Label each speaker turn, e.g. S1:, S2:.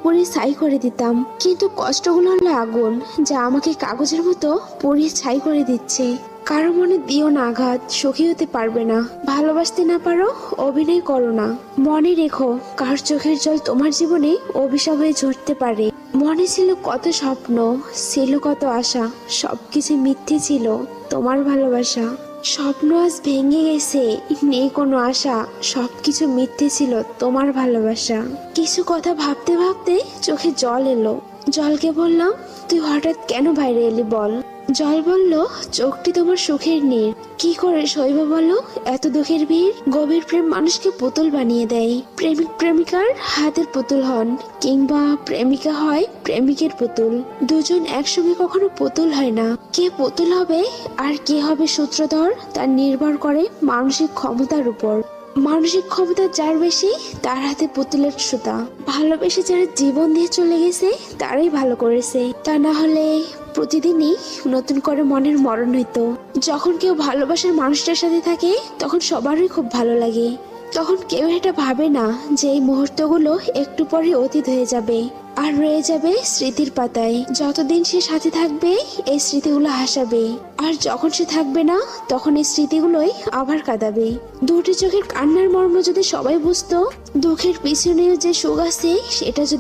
S1: পুড়িয়ে ছাই করে দিতাম, কিন্তু কষ্টগুলো হলো আগুন, যা আমাকে কাগজের মতো পুড়িয়ে ছাই করে দিচ্ছে। কারো মনে দিও না আঘাত, সুখী হতে পারবে না। ভালোবাসতে না পারো, অভিনয় করো না। মনে রেখো, কার চোখের জল তোমার জীবনে অভিশাপ হয়ে ঝরতে পারে। মনে ছিল কত স্বপ্ন, ছিল কত আশা, সবকিছু মিথ্যে ছিল তোমার ভালোবাসা। স্বপ্ন আজ ভেঙে গেছে, নেই কোনো আশা, সবকিছু মিথ্যে ছিল তোমার ভালোবাসা। কিছু কথা ভাবতে ভাবতে চোখে জল এলো। জলকে বললাম, তুই হঠাৎ কেন বাইরে এলি বল। জল বলল, চোখটি তোমার সুখের নীর, কি করে সইব বলো এত দুঃখের ভিড়। গভীর প্রেম মানুষকে পুতুল বানিয়ে দেয়। প্রেমিক প্রেমিকার হাতের পুতুল হন, কিংবা প্রেমিকা হয় প্রেমিকের পুতুল। দুজন একসঙ্গে কখনো পুতুল হয় না। কে পুতুল হবে আর কে হবে সূত্রধর, তা নির্ভর করে মানসিক ক্ষমতার উপর। মানসিক ক্ষমতা যার বেশি, তার হাতে পুতুলের সুতা। ভালোবেসে যারা জীবন দিয়ে চলে গেছে, তারাই ভালো করেছে। তা না হলে প্রতিদিনই নতুন করে মনের মরণ হইতো। যখন কেউ ভালোবাসার মানুষটার সাথে থাকে, তখন সবারই খুব ভালো লাগে। তখন কেউ এটা ভাবে না যে এই মুহূর্তগুলো একটু পরে অতীত হয়ে যাবে আর রয়ে যাবে স্মৃতির পাতায়। যতদিন সে সাথে থাকবে, এই স্মৃতিগুলো হাসাবে, আর যখন সে থাকবে না, তখন এই স্মৃতিগুলোই আবার কাঁদাবে। দুটি চোখের কান্নার মর্ম যদি সবাই বুঝতো, দুঃখের পিছনেও যে সুখ আছে সেটা যদি